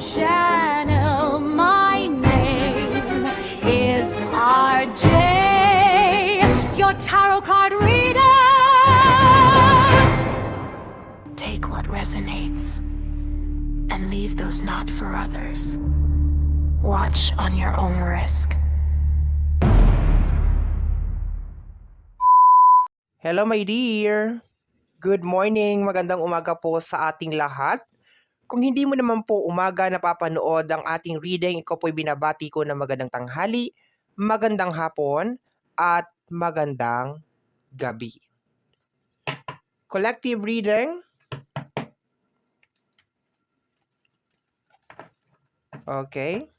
channel. My name is RJ, your tarot card reader. Take what resonates and leave those not for others. Watch on your own risk. Hello my dear! Good morning, magandang umaga po sa ating lahat. Kung hindi mo naman po umaga napapanood ang ating reading, ikaw po'y binabati ko na magandang tanghali, magandang hapon, at magandang gabi. Collective reading. Okay.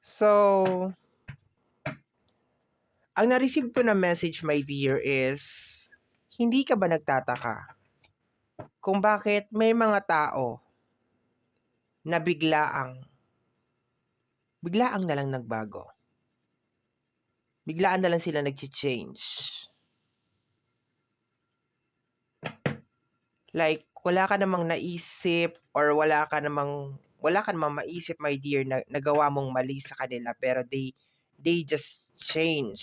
So, ang na-receive ko na message, my dear, is hindi ka ba nagtataka kung bakit may mga tao na biglaang na lang nagbago? Biglaan na lang sila nag-change. Like, wala ka namang naisip or wala ka namang maisip, my dear, na nagawa mong mali sa kanila, pero they just change.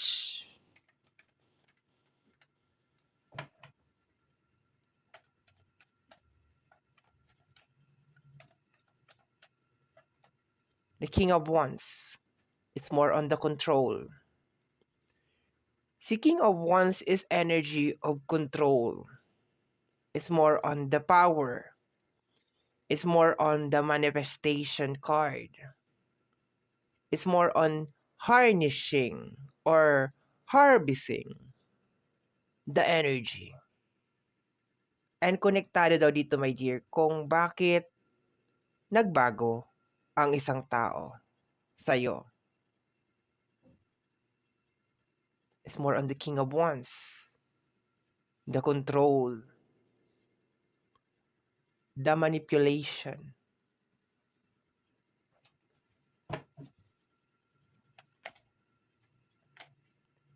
The King of Wands, it's more on the control. Si King of Wands is energy of control. It's more on the power. It's more on the manifestation card. It's more on harnessing or harvesting the energy. And konektado daw dito, my dear, kung bakit nagbago ang isang tao sa'yo. It's more on the King of Wands. The control. The manipulation.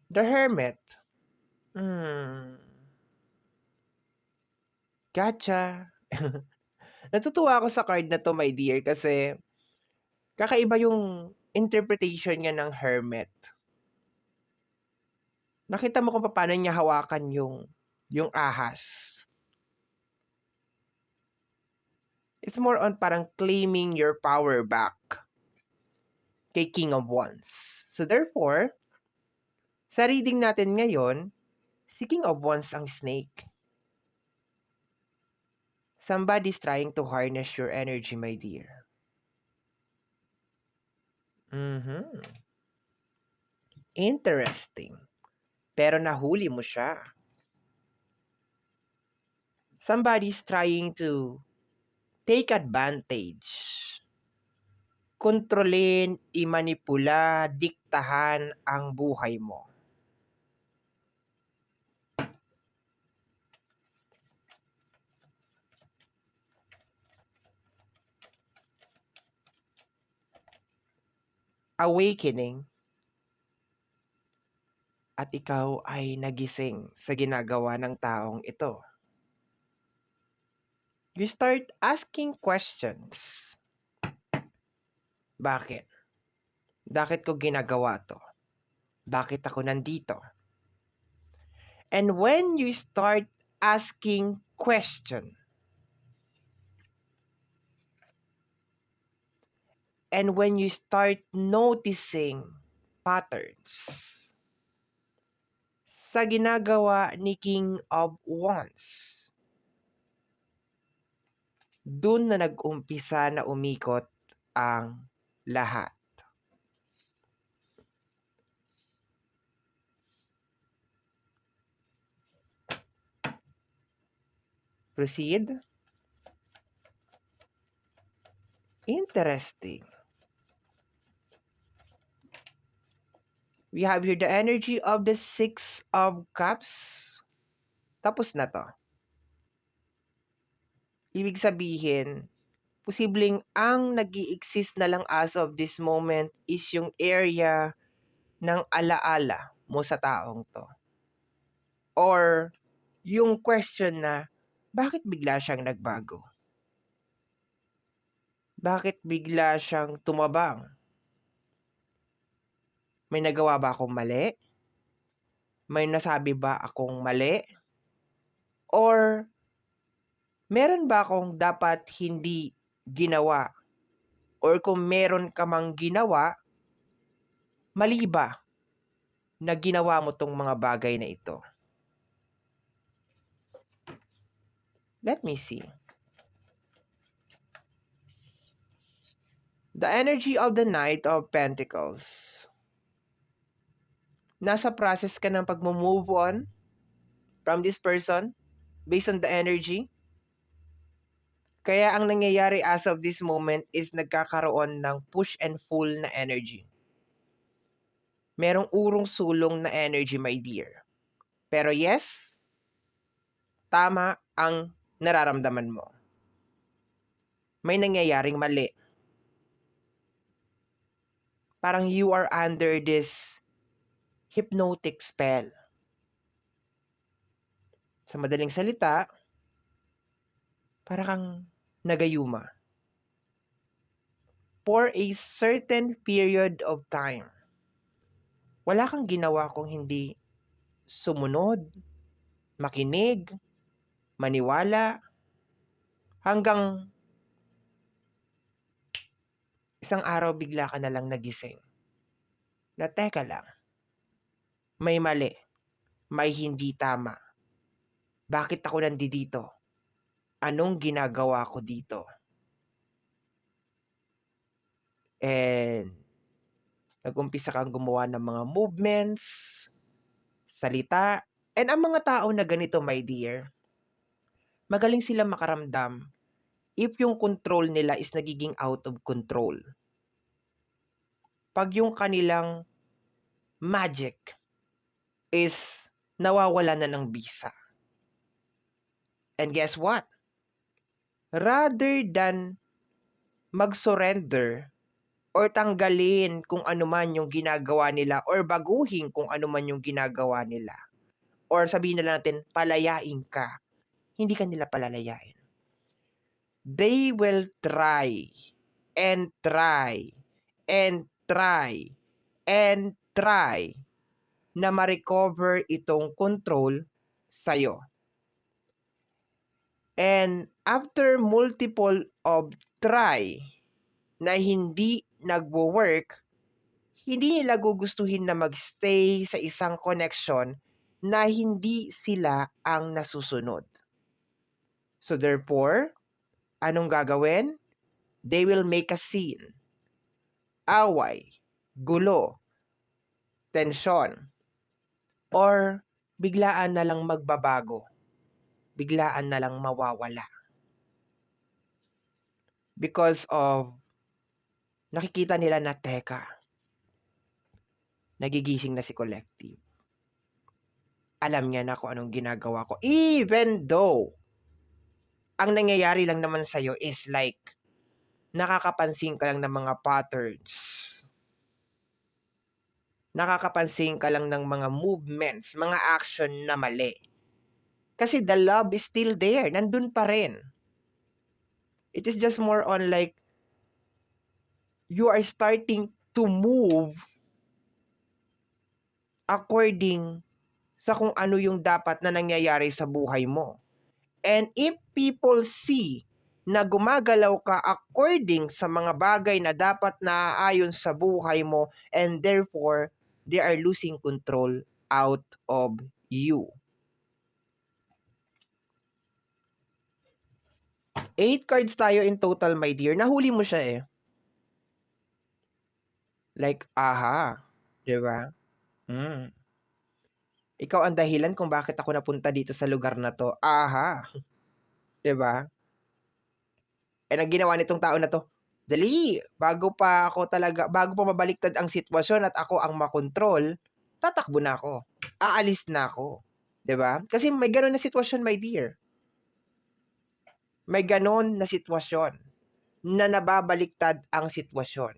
The Hermit. Gotcha. Natutuwa ako sa card na to, my dear, kasi kakaiba yung interpretation niya ng Hermit. Nakita mo kung paano niya hawakan yung ahas. It's more on parang claiming your power back kay King of Wands. So therefore, sa reading natin ngayon, si King of Wands ang snake. Somebody's trying to harness your energy, my dear. Interesting. Pero nahuli mo siya. Somebody's trying to take advantage. Kontrolin, imanipula, diktahan ang buhay mo. Awakening. At ikaw ay nagising sa ginagawa ng taong ito. You start asking questions. Bakit? Bakit ko ginagawa to? Bakit ako nandito? And when you start asking questions, and when you start noticing patterns sa ginagawa ni King of Wands, dun na nag-umpisa na umikot ang lahat. Proceed. Interesting. We have here the energy of the Six of Cups. Tapos na to. Ibig sabihin, posibleng ang nag-i-exist na lang as of this moment is yung area ng alaala mo sa taong to. Or yung question na, bakit bigla siyang nagbago? Bakit bigla siyang tumabang? May nagawa ba akong mali? May nasabi ba akong mali? Or meron ba akong dapat hindi ginawa? Or kung meron ka mang ginawa, mali ba na ginawa mo tong mga bagay na ito? Let me see. The energy of the Knight of Pentacles. Nasa process ka ng pag-move on from this person based on the energy. Kaya ang nangyayari as of this moment is nagkakaroon ng push and pull na energy. Merong urong-sulong na energy, my dear. Pero yes, tama ang nararamdaman mo. May nangyayaring mali. Parang you are under this hypnotic spell. Sa madaling salita, parang kang nagayuma. For a certain period of time. Wala kang ginawa kung hindi sumunod, makinig, maniwala, hanggang isang araw bigla ka na lang nagising. Na teka lang, may mali, may hindi tama. Bakit ako nandito? Anong ginagawa ko dito? And nag-umpisa kang gumawa ng mga movements, salita, and ang mga tao na ganito, my dear, magaling sila makaramdam if yung control nila is nagiging out of control. Pag yung kanilang magic is nawawala na ng bisa. And guess what? Rather than mag-surrender or tanggalin kung ano man yung ginagawa nila or baguhin kung ano man yung ginagawa nila, or sabihin na natin, palayain ka, hindi ka nila palalayain. They will try and try and try and try na ma-recover itong control sa'yo. And after multiple of try na hindi nagwo-work, hindi nila gugustuhin na magstay sa isang connection na hindi sila ang nasusunod. So therefore, anong gagawin? They will make a scene. Away, gulo, tensyon, or biglaan na lang magbabago. Biglaan na lang mawawala. Because of nakikita nila na teka, nagigising na si Collective. Alam niya na kung anong ginagawa ko. Even though, ang nangyayari lang naman sa'yo is like, nakakapansin ka lang ng mga patterns. Nakakapansin ka lang ng mga movements, mga action na mali. Kasi the love is still there. Nandun pa rin. It is just more on like, you are starting to move according sa kung ano yung dapat na nangyayari sa buhay mo. And if people see na gumagalaw ka according sa mga bagay na dapat naaayon sa buhay mo, and therefore, they are losing control out of you. 8 cards tayo in total, my dear. Nahuli mo siya eh. Like, aha. Diba? Ikaw ang dahilan kung bakit ako napunta dito sa lugar na to. Aha. Diba? And ang ginawa nitong tao na to, dali, bago pa mabaliktad ang sitwasyon at ako ang makontrol, tatakbo na ako. Aalis na ako. 'Di ba? Kasi may gano'n na sitwasyon, my dear. May gano'n na sitwasyon na nababaliktad ang sitwasyon.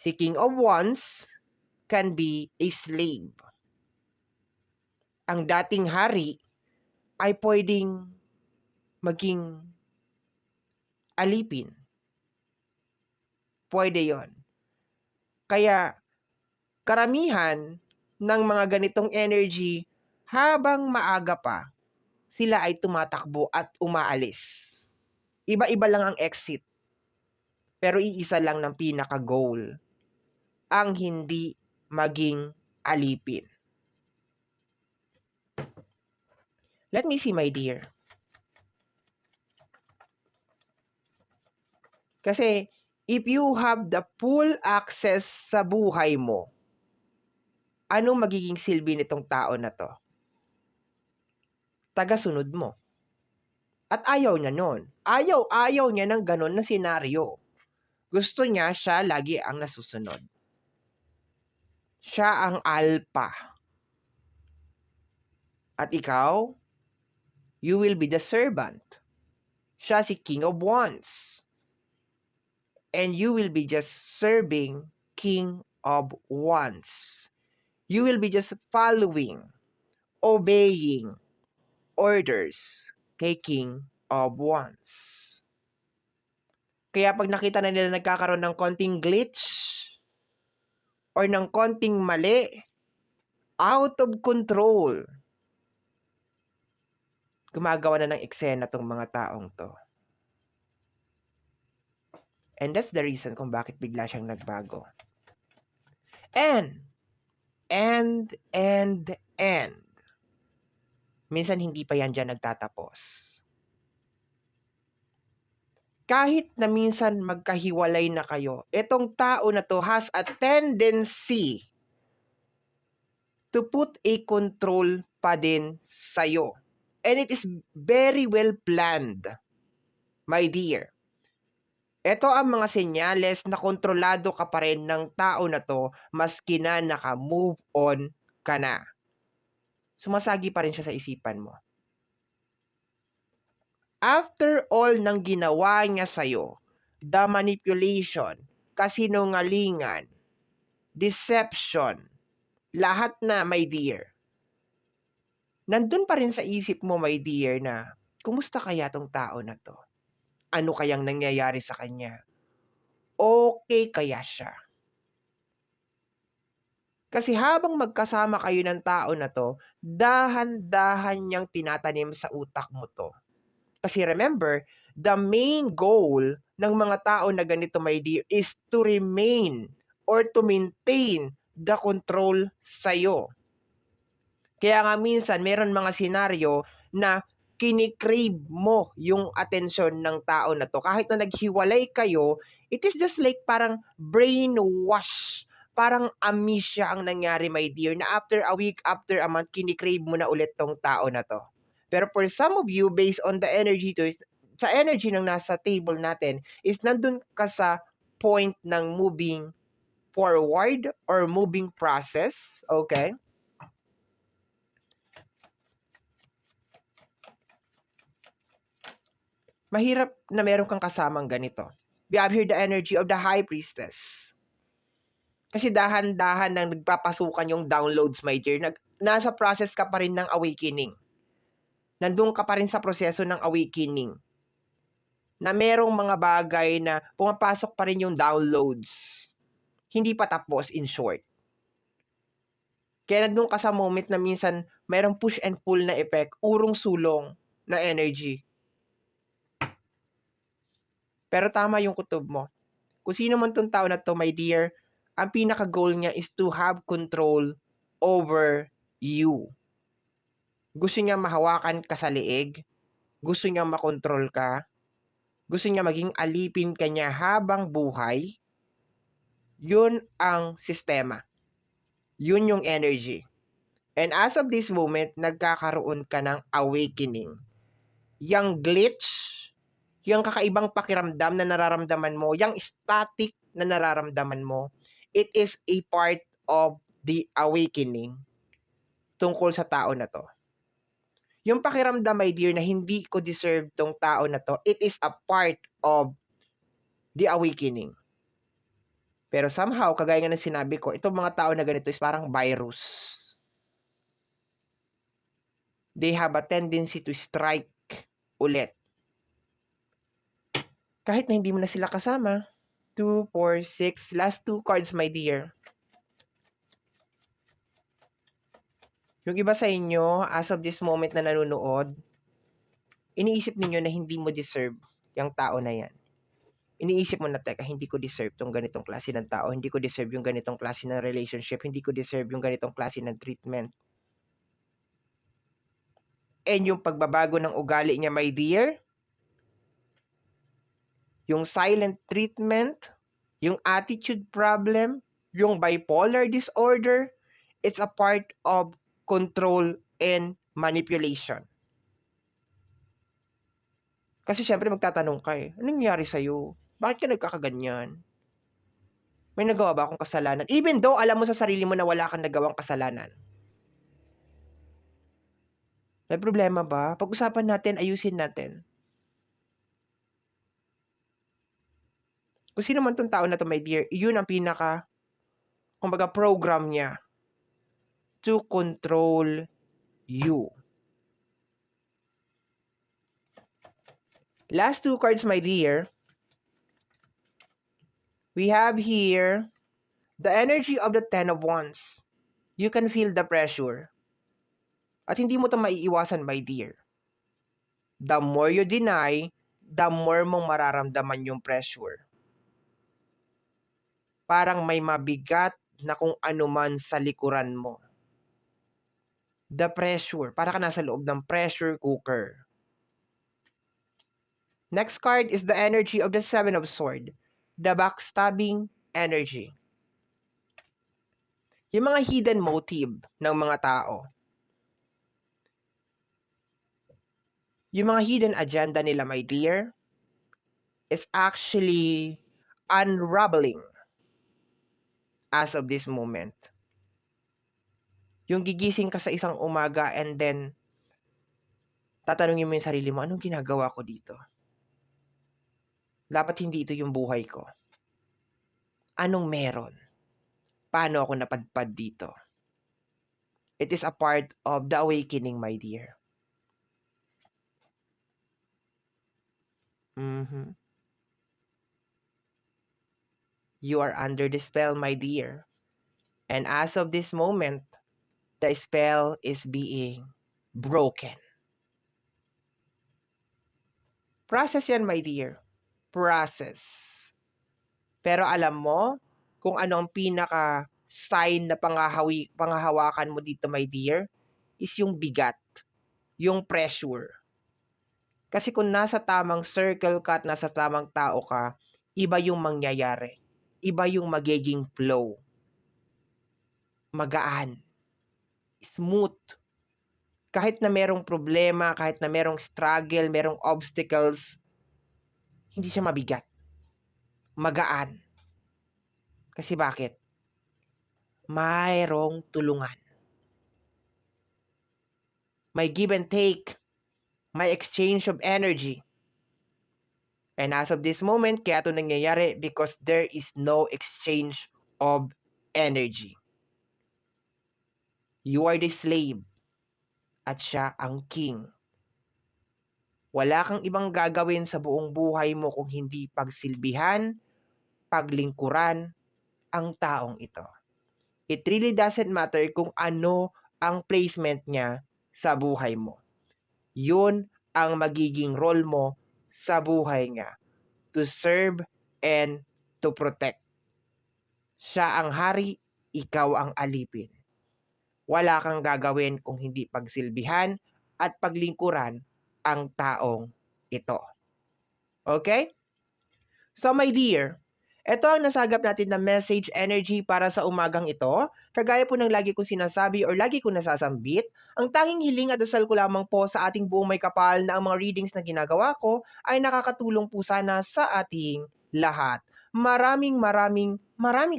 Si King of Wands can be a slave. Ang dating hari ay pwedeng maging alipin. Pwede yon. Kaya, karamihan ng mga ganitong energy, habang maaga pa, sila ay tumatakbo at umaalis. Iba-iba lang ang exit. Pero iisa lang ng pinaka-goal. Ang hindi maging alipin. Let me see, my dear. Kasi, if you have the full access sa buhay mo, anong magiging silbi nitong tao na to? Tagasunod mo. At ayaw niya nun. Ayaw niya ng ganon na senaryo. Gusto niya siya lagi ang nasusunod. Siya ang alpha. At ikaw, you will be the servant. Siya si King of Wands. And you will be just serving King of Wands. You will be just following, obeying orders kay King of Wands. Kaya pag nakita na nila nagkakaroon ng konting glitch or ng konting mali, out of control, gumagawa na ng eksena tong mga taong to. And that's the reason kung bakit bigla siyang nagbago. And, minsan hindi pa yan dyan nagtatapos. Kahit na minsan magkahiwalay na kayo, itong tao na to has a tendency to put a control pa din sa'yo. And it is very well planned, my dear. Ito ang mga senyales na kontrolado ka pa rin ng tao na to maski na naka-move on ka na. Sumasagi pa rin siya sa isipan mo. After all ng ginawa niya sa'yo, the manipulation, kasinungalingan, deception, lahat na, my dear, nandun pa rin sa isip mo, my dear, na kumusta kaya tong tao na to? Ano kayang nangyayari sa kanya? Okay kaya siya? Kasi habang magkasama kayo ng tao na to, dahan-dahan niyang tinatanim sa utak mo to. Kasi remember, the main goal ng mga tao na ganito, my dear, is to remain or to maintain the control sa'yo. Kaya nga minsan, meron mga senaryo na kinikrave mo yung atensyon ng tao na to. Kahit na naghiwalay kayo, it is just like parang brainwash. Parang amnesia ang nangyari, my dear, na after a week, after a month, kinikrave mo na ulit tong tao na to. Pero for some of you, based on the energy to, sa energy ng nasa table natin, is nandun ka sa point ng moving forward or moving process, okay? Mahirap na meron kang kasamang ganito. We have here the energy of the High Priestess. Kasi dahan-dahan nang nagpapasukan yung downloads, my dear. Nasa process ka pa rin ng awakening. Nandun ka pa rin sa proseso ng awakening. Na merong mga bagay na pumapasok pa rin yung downloads. Hindi pa tapos, in short. Kaya nandun ka sa moment na minsan merong push and pull na effect, urong-sulong na energy. Pero tama yung kutob mo. Kung sino man tong tao na to, my dear, ang pinaka-goal niya is to have control over you. Gusto niya mahawakan ka sa leeg. Gusto niya makontrol ka. Gusto niya maging alipin ka niya habang buhay. Yun ang sistema. Yun yung energy. And as of this moment, nagkakaroon ka ng awakening. Yang glitch, yung kakaibang pakiramdam na nararamdaman mo, yung static na nararamdaman mo, it is a part of the awakening tungkol sa tao na to. Yung pakiramdam, my dear, na hindi ko deserve tong tao na to, it is a part of the awakening. Pero somehow, kagaya nga ng sinabi ko, itong mga tao na ganito is parang virus. They have a tendency to strike ulit. Kahit na hindi mo na sila kasama, 2, 4, 6. Last 2 cards, my dear. Yung iba sa inyo, as of this moment na nanonood, iniisip ninyo na hindi mo deserve yung tao na yan. Iniisip mo na, teka, hindi ko deserve tong ganitong klase ng tao, hindi ko deserve yung ganitong klase ng relationship, hindi ko deserve yung ganitong klase ng treatment. And yung pagbabago ng ugali niya, my dear, yung silent treatment, yung attitude problem, yung bipolar disorder, it's a part of control and manipulation. Kasi syempre magtatanong ka anong nangyari sa'yo? Bakit ka nagkakaganyan? May nagawa ba akong kasalanan? Even though alam mo sa sarili mo na wala kang nagawang kasalanan. May problema ba? Pag-usapan natin, ayusin natin. Kung sino man tong tao na to, my dear, yun ang kumbaga program niya to control you. Last 2 cards, my dear. We have here the energy of the Ten of Wands. You can feel the pressure. At hindi mo ito maiiwasan, my dear. The more you deny, the more mong mararamdaman yung pressure. Parang may mabigat na kung ano man sa likuran mo. The pressure. Para ka nasa loob ng pressure cooker. Next card is the energy of the Seven of Swords. The backstabbing energy. Yung mga hidden motive ng mga tao. Yung mga hidden agenda nila, my dear, is actually unraveling as of this moment. Yung gigising ka sa isang umaga and then tatanungin mo yung sarili mo, anong ginagawa ko dito? Dapat hindi ito yung buhay ko. Anong meron? Paano ako napadpad dito? It is a part of the awakening, my dear. You are under the spell, my dear. And as of this moment, the spell is being broken. Process yan, my dear. Process. Pero alam mo kung ano ang pinaka-sign na panghahawakan mo dito, my dear, is yung bigat, yung pressure. Kasi kung nasa tamang circle ka at nasa tamang tao ka, iba yung mangyayari. Iba yung magiging flow. Magaan. Smooth. Kahit na merong problema, kahit na merong struggle, merong obstacles, hindi siya mabigat. Magaan. Kasi bakit? Mayroong tulungan. May give and take. May exchange of energy. And as of this moment, kaya ito nangyayari because there is no exchange of energy. You are the slave at siya ang king. Wala kang ibang gagawin sa buong buhay mo kung hindi pagsilbihan, paglingkuran ang taong ito. It really doesn't matter kung ano ang placement niya sa buhay mo. Yun ang magiging role mo sa buhay niya. To serve and to protect. Siya ang hari, ikaw ang alipin. Wala kang gagawin kung hindi pagsilbihan at paglingkuran ang taong ito. Okay? So my dear, ito ang nasagap natin na message energy para sa umagang ito. Kagaya po ng lagi kong sinasabi or lagi kong nasasambit, ang tanging hiling at dasal ko lamang po sa ating buong may kapal na ang mga readings na ginagawa ko ay nakakatulong po sana sa ating lahat. Maraming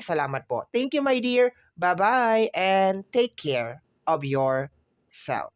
salamat po. Thank you, my dear. Bye-bye and take care of yourself.